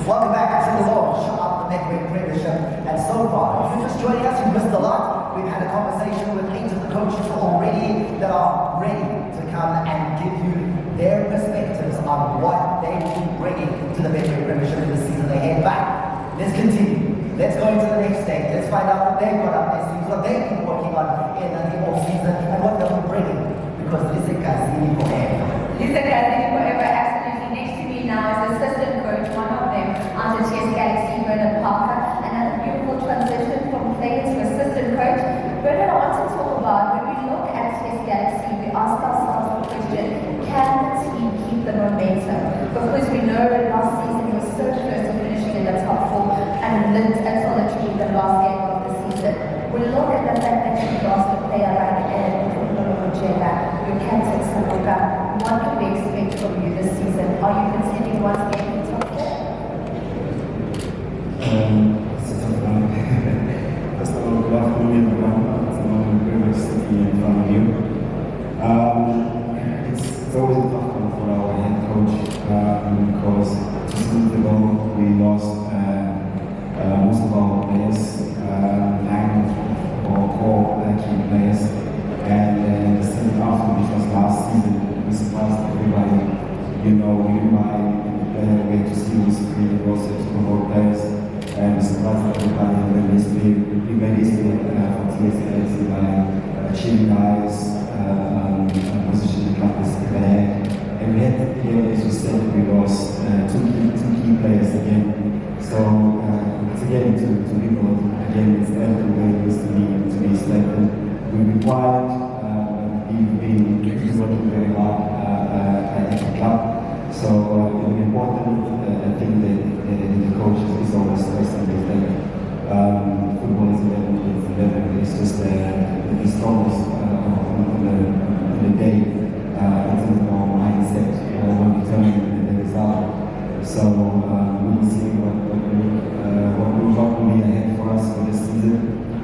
Welcome back to the launch of the Betway Premiership. And so far, if you're just joining us, you missed a lot. We've had a conversation with 8 of the coaches already that are ready to come and give you their perspectives on what they will be bringing to the Betway Premiership in the season ahead. But let's continue. Let's go into the next stage. Let's find out what they've got up their sleeves, what they've been working on in the off-season, and what they'll be bringing. Because this is Kazini forever. This is Kazini forever, absolutely. Next to me now is assistant coach, one of them, under TS Galaxy, Bernard Parker. Another beautiful transition from player to assistant coach. Bernard, I want to talk about, when we look at TS Galaxy, we ask ourselves the question, can the team keep the momentum? Because we know last season he was so close to finishing in the top 4 and lived until literally the last game of the season. We look at the fact that you lost a player like your captain Sekhukhune. What can we expect from you this season? Are you contending once again in the top 4? First of all, good afternoon everyone. It's an honor and privilege to be in front of you. It's always a tough one for our head coach because 2 months ago we lost most of our players, 9 of our core key players. And the season after, which was last season, we surprised everybody. You know, we went to see was free, we also to promote players, and we surprised everybody. And then we made history for TS Galaxy by achieving the highest position in the club this year. And we had, as you said, we lost 2 key players again. So it's again to rebuild. Again, it's never the way it used to be selected. We've been quiet, we've been working very hard at the club. So the important thing that the coaches is always stressing is that football is 11. It's just the strongest on the day in terms of our mindset when determining the result. So we'll see what will be ahead for us for this season.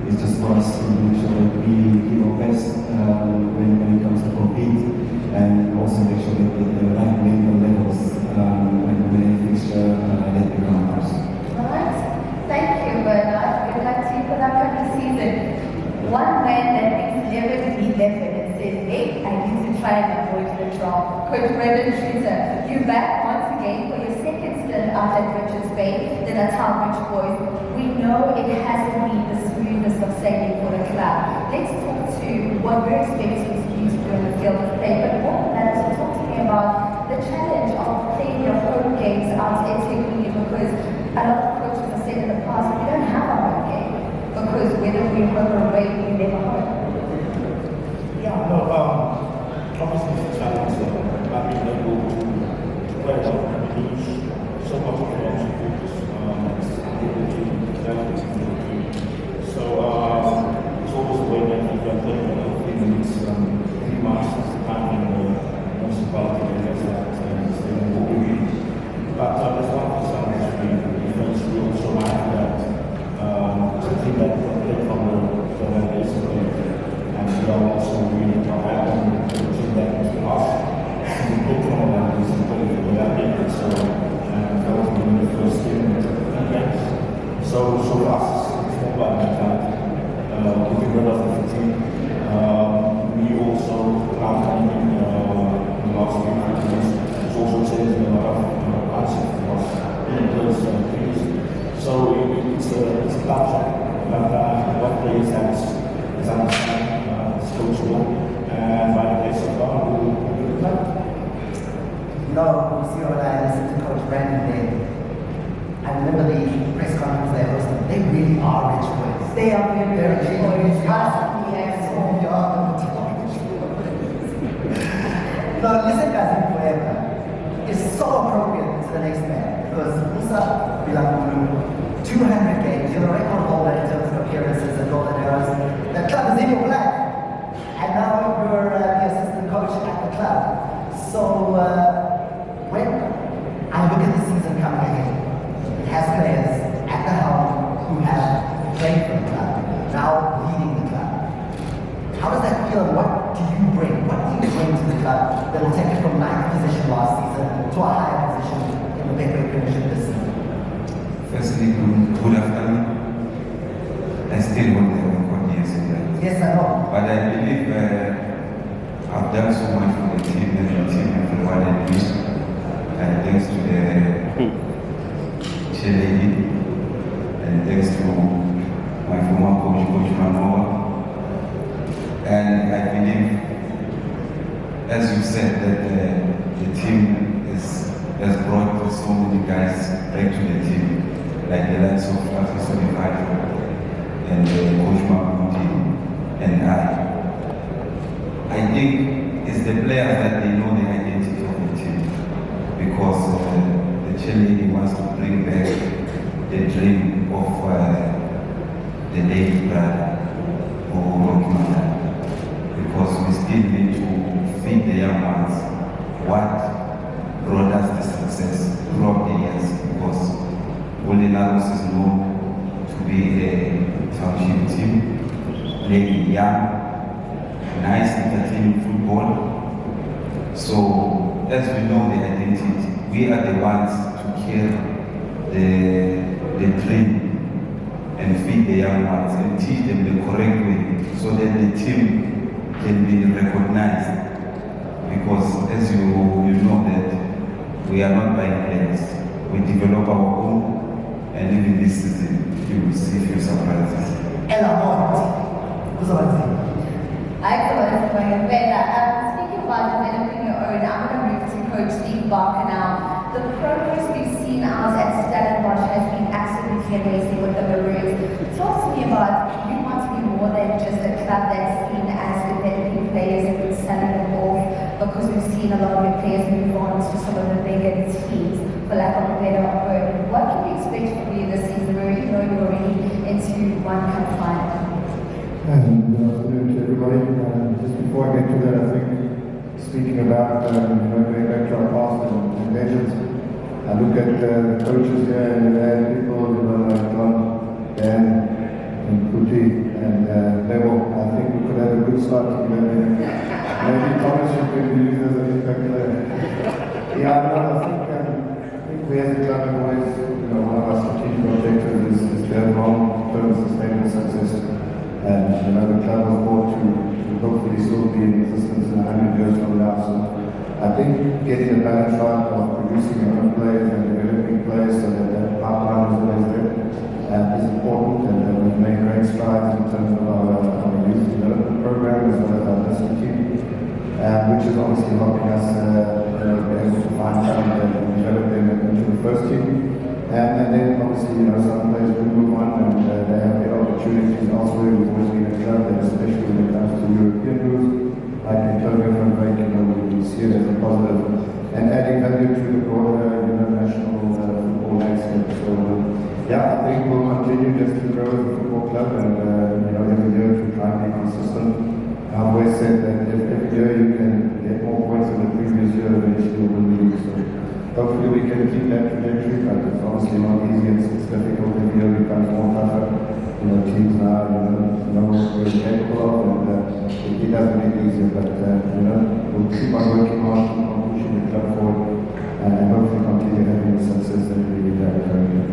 It's just for us to make sure that we give our best when it comes to compete, and also make sure that the right levels when any fixture that become ours. Alright, thank you Bernard. We'd like to see for that coming season. One man that thinks 11 and says, hey, I need to try and avoid the draw. Coach Brendan Schuster, you back once again for your second stint out at Richards Bay, the Natal Rich Boys. We know it hasn't been the smoothest of sailing for the club. Let's talk to what we're expecting you to do in the field of play, but more than that, talk to me about the challenge of playing your home games out at Sekhukhune, because a lot of coaches have said in the past, we don't have a home game, because whether we're home or away, we're never home. Yeah, no, obviously it's a challenge. I've been able to play well and lose so much of the focus. So it's always the way that we can play in these 3 months time in the municipality and but as long as we finish, we also have that something that we play from the base and we are also really happy to the team that was us. We put from that is we are able so that was the first game against. So for us, it's not about mentality. Getting rid of the team. We also have in the last few matches. It's also changing a lot of answers for us in those things. So it's a tough job, but what players have is understand, it's coachable, and by the grace of God, we'll do that. You know, Vusiwe and I listened to Coach Brandon there. I remember the press conference they hosted. They really are rich boys. They are very rich boys. No, listen, guys, forever is so appropriate to the next man, because Musa Bilangulu, 200 games, you're the record holder in terms of appearances and golden arrows. The club is in your blood, and now you're the assistant coach at the club. So when I look at the season coming ahead, it has players at the helm who have played for the club, now leading the club. How does that feel? What do you bring? What do you bring to the club that will take it from 9th position last season to a higher position in the Betway Premiership this season? Firstly, good afternoon. I still hold the record, yes. Yes, I know. But I believe I've done so much for the team and the team have rewarded me. Thanks to the cheerleading and thanks to my former coach, Coach Mlambo. And I believe, as you said, that the team has brought so many guys back to the team, like the likes of Vusiwe and Coach Mamelodi and I think it's the players that they know the identity of the team, because the cheerleading wants to bring back the dream of the David brother who worked because we still need to feed the young ones what brought us the success throughout the years, because Lagos is known to be a township team, playing young, nice, entertaining football. So, as we know the identity, we are the ones to carry the dream and feed the young ones and teach them the correct way so that the team can be recognized. Because as you know that we are not buying players, we develop our own, and even this season you will see few surprises. Ella Mont. Who's on the I thought it was going better. Speaking about developing your own, I'm going to move to Coach Steve Barker now. The progress we've seen ours at Stellenbosch has been absolutely amazing with the Maroons. Talk to me about, you want to be more than just a club that's seen as developing players and selling them off, because we've seen a lot of your players move on to some of the bigger teams, for lack of a better word. What can we expect from you this season, where you know you're already into one cup final? And good afternoon to everybody. Just before I get to that, I think speaking about going back to our past and legends, I look at the coaches here and people like John, Dan, and Kuti, and Level. I think we could have a good start together. Maybe Thomas should be used as an impact player. Yeah, no, I think we as a club have always, one of our strategic objectives is to have long-term sustainable success. And the club was brought to hopefully still be in existence in 100 years from now. So I think getting a balance right of producing young players and developing players so that that pipeline is always there is important. And we've made great strides in terms of our youth development program as well as our national team, which is obviously helping us be able to find talent and develop them into the first team. And then obviously, some players will move on and they have the opportunities elsewhere. We've always been a club that, especially when it comes to European rules, like in Togo and Break, we see it as a positive and adding value to the broader national football landscape. So I think we'll continue just to grow as a football club and every year to try and be consistent. I've always said that if every year you can get more points than the previous year, eventually you'll win the league. So hopefully we can keep that trajectory, but it's obviously not easy. It's difficult. Every year becomes more tougher. Teams now know what we're capable of, and it doesn't make it easier. But we'll keep on working hard, keep on pushing the club forward, and hopefully continue having the success that we have currently.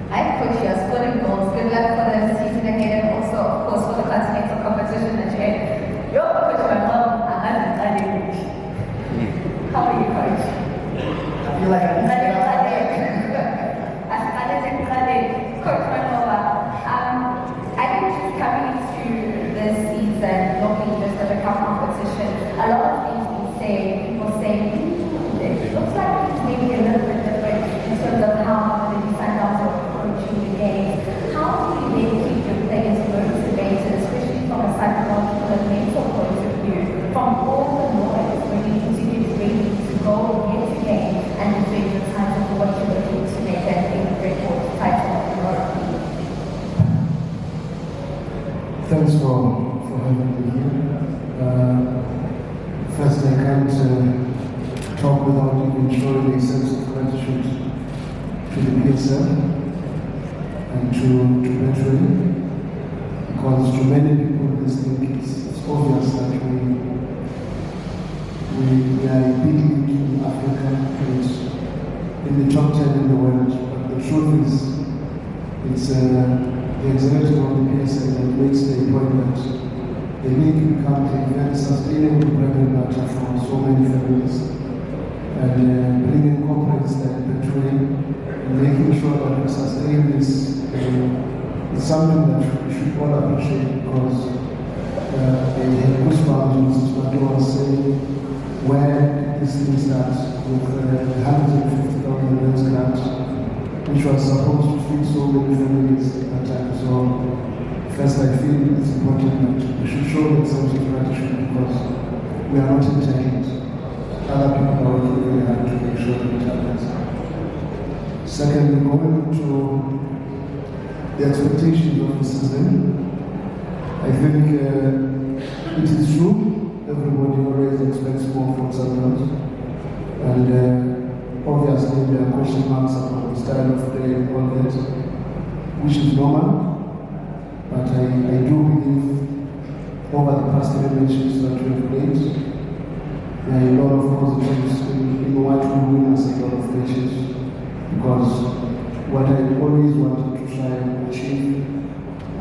I push you, scoring goals. Good luck for the season ahead, and also, of course, for the continental competition ahead. You're coach, my mom, and I'm coach. How are you, coach? I feel like I'm Coach Manova, I think just coming into this season, looking just at the cup competition, a lot of things we say, people say, it looks like it's maybe a little bit different in terms of how the Sundowns are approaching the game. How do you then keep your players motivated, especially from a psychological and mental point of view, from all the noise when you need to get ready to go against the game and defend your title for what you're looking to make that big record title? Thanks for having me here. First, I can't talk without even showing a sense of gratitude to the PSL and to Betway, because to many people this thing it's obvious that we are a big league in Africa and in the top 10 in the world, but the truth is it's the executive of the PSL that makes the appointment. The league becomes a very sustainable bread and butter for so many families. And bringing corporates like Betway and making sure that we sustain this is something that we should all appreciate, because they had goosebumps what you were saying, where this thing starts with the 150,000 rents grant, which was supposed to feed so many families at that time. So first I feel it's important that we should show that sense of gratitude, because we are not entitled. Other people are working really hard to make sure that it happens. Secondly, going to the expectations of the season, I think it is true. Everybody always expects more from Sandton, and obviously there are question marks about the style of play and all that, which is normal. But I do believe over the past 3 matches that we have played, there are a lot of positives in what we win as a lot of matches, because what I always wanted to try and achieve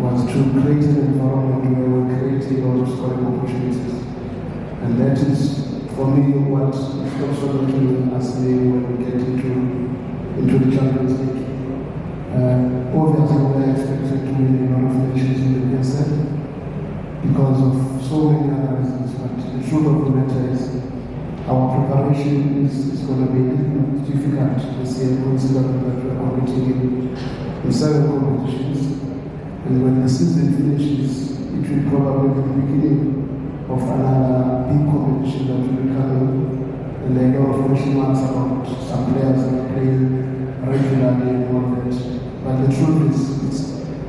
was to create an environment where we create a lot of scoring opportunities. And that is, for me, what is also looking as me when we get into the Champions League. Obviously, we are expected to win a lot of matches in the PSL because of so many other reasons, but the truth of the matter is our preparation is going to be difficult this year, considering that we are competing in 7 competitions. And when the season finishes, it will probably be the beginning of another big competition that will be coming. And there are a lot of question marks about some players that play regularly and all that. But the truth is,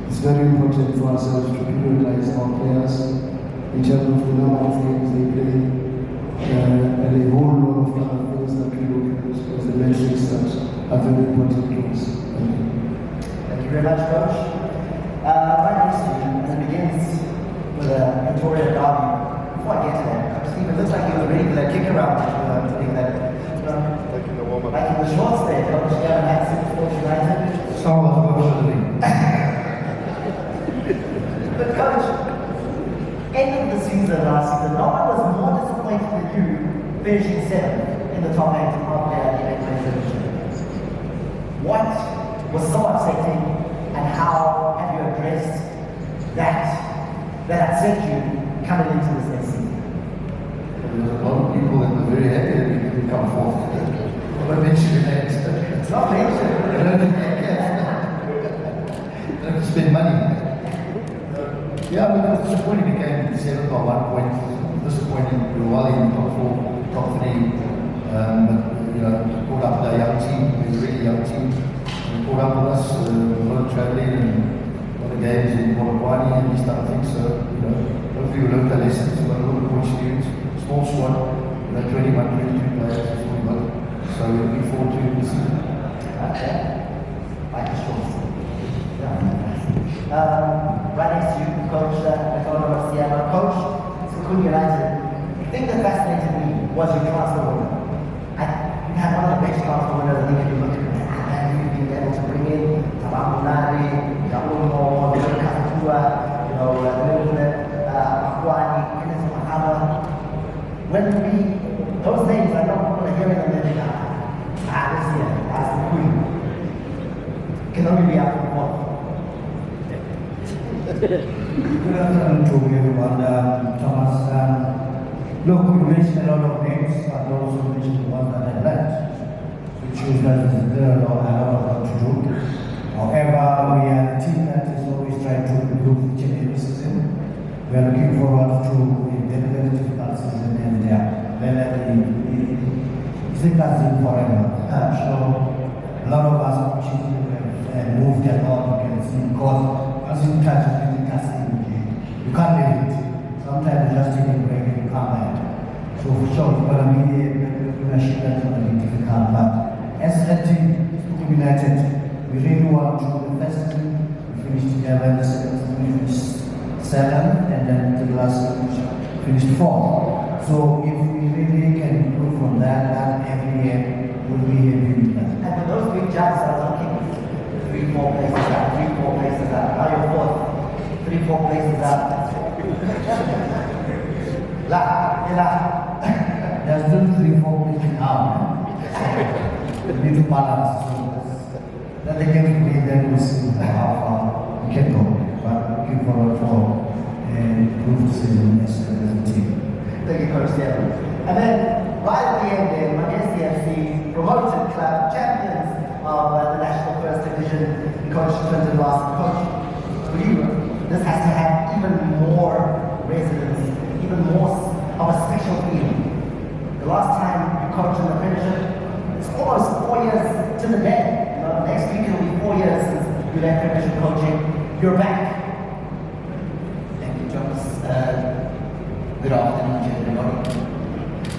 it's very important for ourselves to prioritize our players in terms of the number of games they play. And a whole lot of other things that we look at as the metrics that are very important to us. Thank you very much, Coach. Right next to you, and it begins with a Victoria derby. Before I get to that, Coach Steve, it looks like you were ready for that kick around that you were putting that. Taking the warm-up. Like in the shorts there, Coach, you have an SuperSport United. But Coach, end of the season last season, no one was more disappointed than you finishing 7th in the top 8 of the Betway Premiership. What was so upsetting, and how have you addressed that upset you coming into this next season? There was a lot of people that were very happy that we didn't come forth. I won't mention your names. It's not mentioned. I don't think I can. I don't have to spend money. Yeah, but it was disappointing. We came 7th by 1 point. Disappointing. We were well in the top 4, top 3. But, you know, caught up with a young team. We were a really young team. They caught up with us. A lot of travelling and a lot of games in Polokwane and these type of things. So, you know, hopefully we learned our lessons. We got a little bit more experience. Small squad. You know, 21, 22 players. That's what we got. So we're looking forward to the season. Okay. Like the shorts. Right next to you, Coach Coach Sekhukhune United. The thing that fascinated me was your transfer window. You had one of the best transfer windows I think if you look at it. And you've been able to bring in Mamelodi, Sundowns, you know, Akwani, and Mahama. When those names, I know people are hearing them and they're this year, as the Queen. Can only be out for one. Good afternoon to everyone. Thomas, look, we mentioned a lot of names, but also mentioned the ones that I liked. Which shows that there are a lot of work to do. However, we are a team that is always trying to improve each and every season. We are looking forward to a very, very difficult season, and it's a season forever. So, a lot of us actually have moved a lot, you can see, because as you touch it, you can't leave it. Sometimes you just take a break and you come back. So for sure, it's going to be a premiership that's going to be difficult. But as a team, SuperSport United, we really want to the first season. We finished together in the second season, we finished 7th, and then the last season we finished 4th. So if we really can improve from that every year, we'll be happy with that. And with those big jumps I was looking, we 3-4 places up, 3-4 places up. Now you're fourth, 3-4 places up. There's still 3-4 people now. We need to balance. So that they can be then we see how far we can go. But looking forward for improved season as a team. Thank you, Coach Stephen. And then, right at the end there, Magesi FC, promoted club, champions of the National First Division, Coach Clinton Larson. Coach, for you, this has to have even more resonance, even more of a special feeling. The last time you coached in the Premiership, it's almost 4 years to the day. You know, next week it'll be 4 years since you left Premiership coaching. You're back. Thank you, Thomas. Good afternoon to everybody.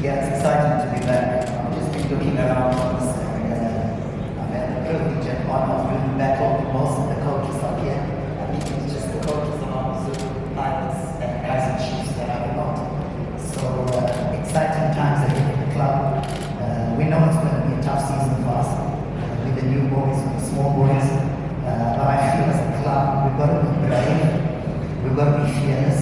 Yeah, it's exciting to be back. I've just been looking around Thomas, and I've had the privilege and honor of doing battle with most of the coaches up here. I think it's just the coaches among Zulu pilots and guys and chiefs that I've got. So exciting times ahead for the club. We know it's going to be a tough season for us with the new boys, with the small boys. But I feel as a club, we've got to be brave, we've got to be fearless,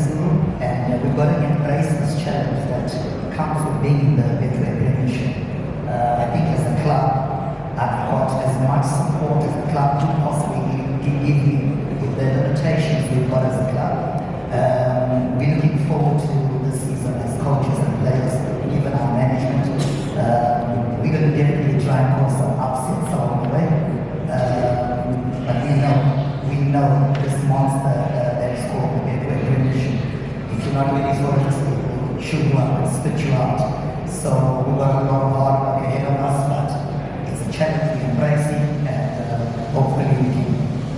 and we've got to embrace this challenge that comes with being in the Betway Premiership. I think as a club, I've got as much support as the club could possibly give me with the limitations we've got as a club. We're looking forward to this season as coaches and players, even our management. We're going to definitely try and cause some upsets along the way. But we know this monster that is called the Betway Premiership. If you're not ready for it, it will shoot you up and spit you out. So we've got a lot of hard work ahead of us, but it's a challenge we're embracing, and hopefully we can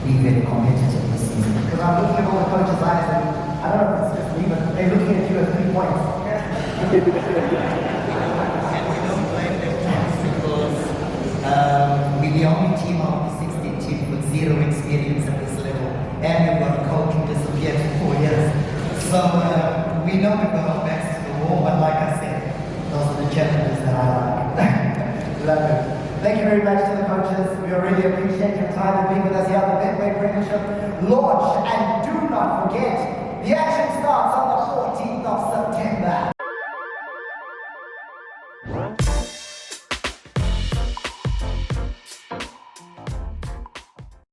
be very competitive this season. Because I'm looking at all the coaches' eyes, and I don't know if it's just me, but they're looking at you at 3 points. And we don't blame them because we're the only team out of the 16 teams with zero experience at this level, and we've got a coach who disappeared for 4 years. So we know we've got our backs to the wall, but like I said, those are the challenges that I like. Love it. Thank you very much to the coaches. We really appreciate your time and being with us here on the Betway Premiership launch. And do not forget, the action starts on the 14th of September.